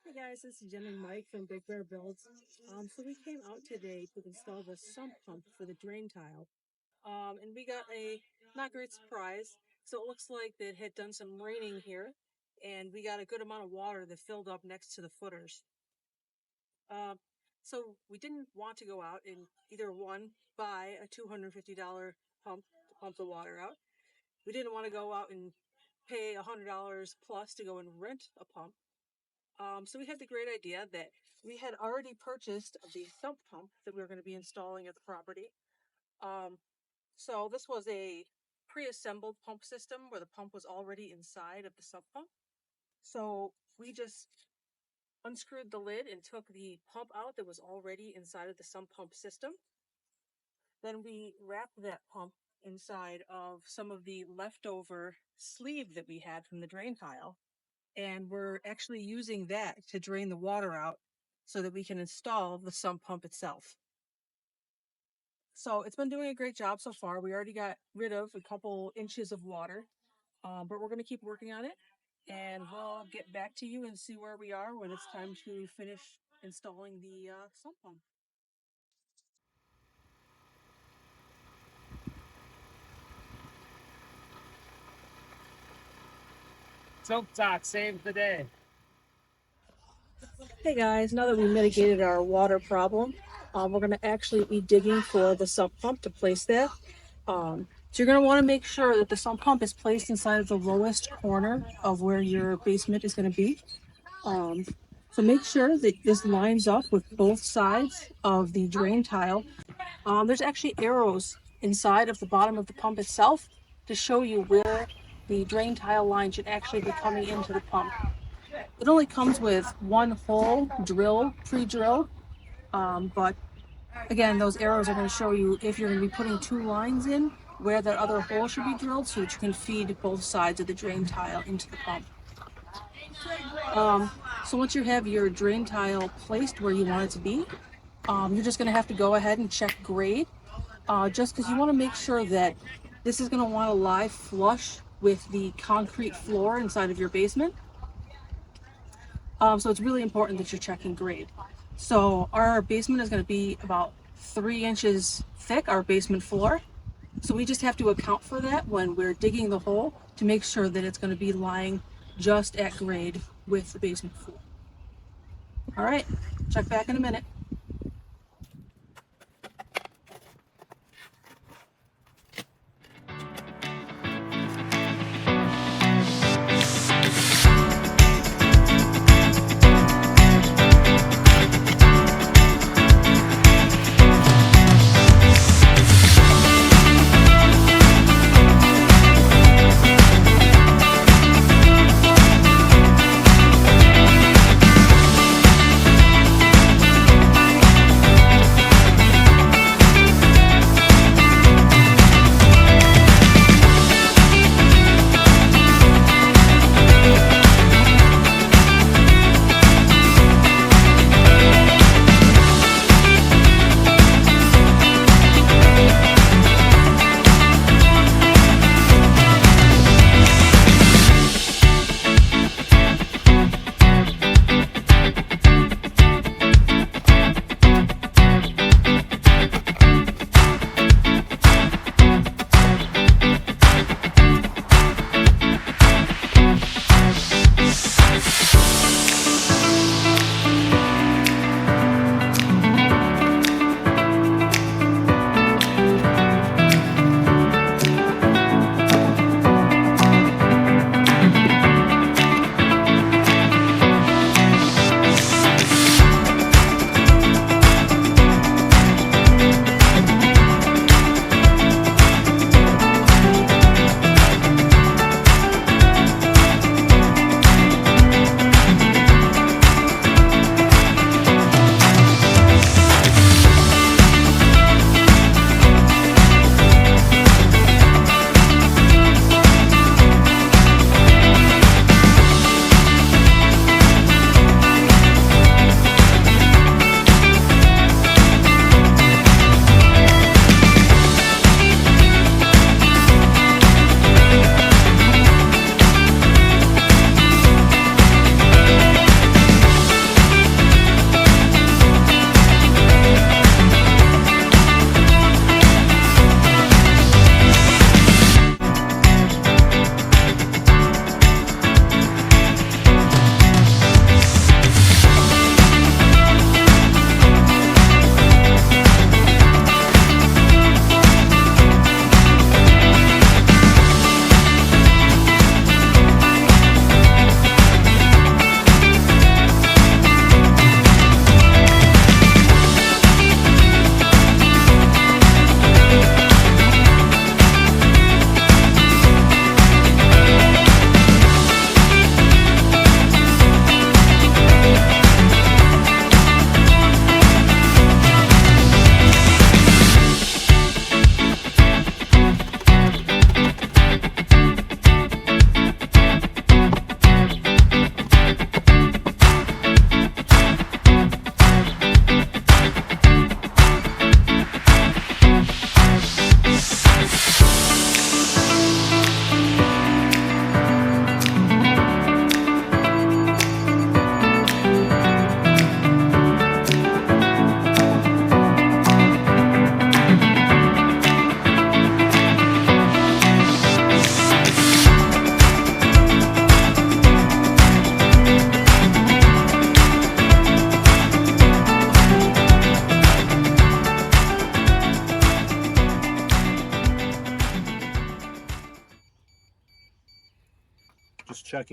Hey guys, this is Jen and Mike from Big Bear Builds. So we came out today to install the sump pump for the drain tile. And we got a not great surprise. So it looks like it had done some raining here, and we got a good amount of water that filled up next to the footers. So we didn't want to go out and either one, buy a $250 pump to pump the water out. We didn't want to go out and pay $100 plus to go and rent a pump. So we had the great idea that we had already purchased the sump pump that we were going to be installing at the property. So this was a pre-assembled pump system where the pump was already inside of the sump pump. So we just unscrewed the lid and took the pump out that was already inside of the sump pump system. Then we wrapped that pump inside of some of the leftover sleeve that we had from the drain tile. And we're actually using that to drain the water out so that we can install the sump pump itself. So it's been doing a great job so far. We already got rid of a couple inches of water, but we're going to keep working on it, and we'll get back to you and see where we are when it's time to finish installing the sump pump. Sump Talk saves the day. Hey guys, now that we mitigated our water problem, we're going to actually be digging for the sump pump to place that. So you're going to want to make sure that the sump pump is placed inside of the lowest corner of where your basement is going to be. So make sure that this lines up with both sides of the drain tile. There's actually arrows inside of the bottom of the pump itself to show you where the drain tile line should actually be coming into the pump. It only comes with one hole drill, pre-drilled, but again, those arrows are going to show you if you're going to be putting two lines in, where that other hole should be drilled so that you can feed both sides of the drain tile into the pump. So once you have your drain tile placed where you want it to be, you're just going to have to go ahead and check grade, just because you want to make sure that this is going to want to lie flush with the concrete floor inside of your basement. So it's really important that you're checking grade. So our basement is going to be about 3 inches thick, our basement floor. So we just have to account for that when we're digging the hole to make sure that it's going to be lying just at grade with the basement floor. All right, check back in a minute.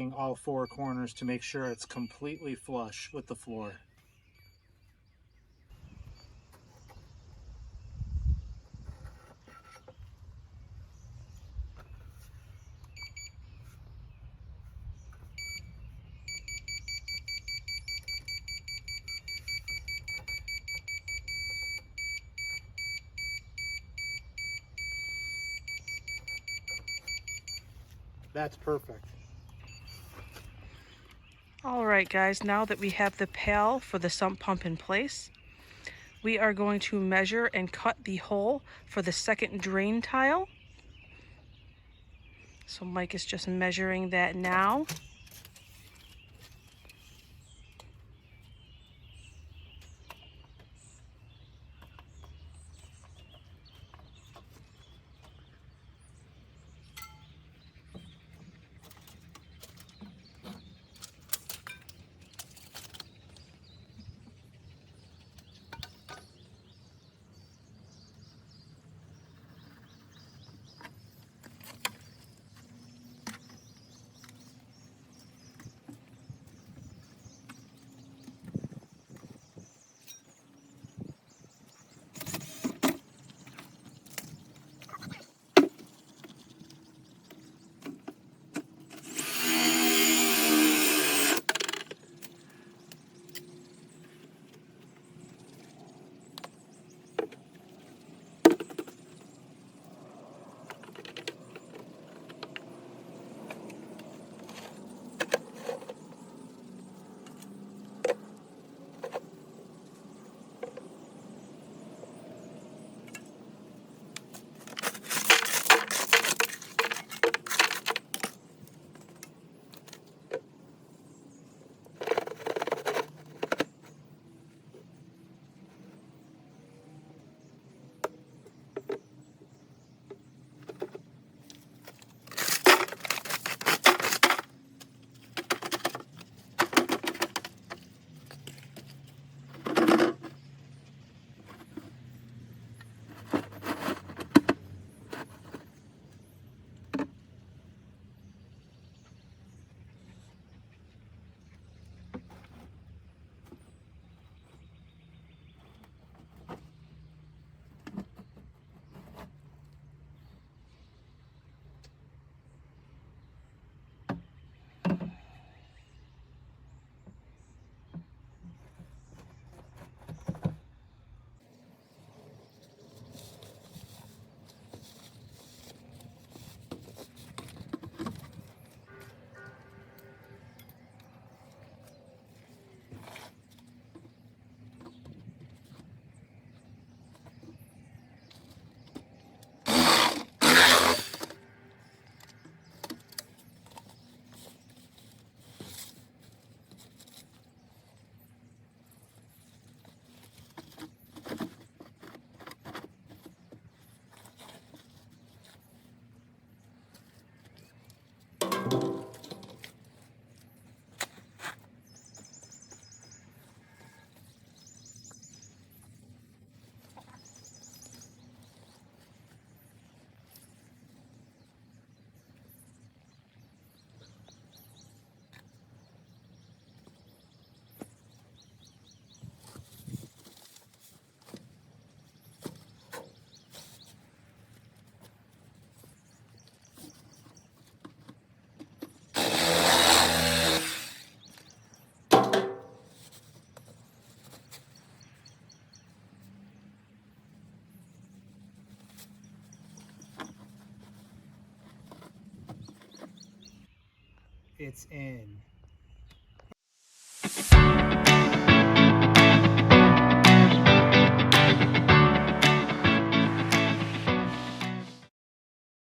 checking all four corners to make sure it's completely flush with the floor. That's perfect. All right, guys, now that we have the pail for the sump pump in place, we are going to measure and cut the hole for the second drain tile. So Mike is just measuring that now. It's in.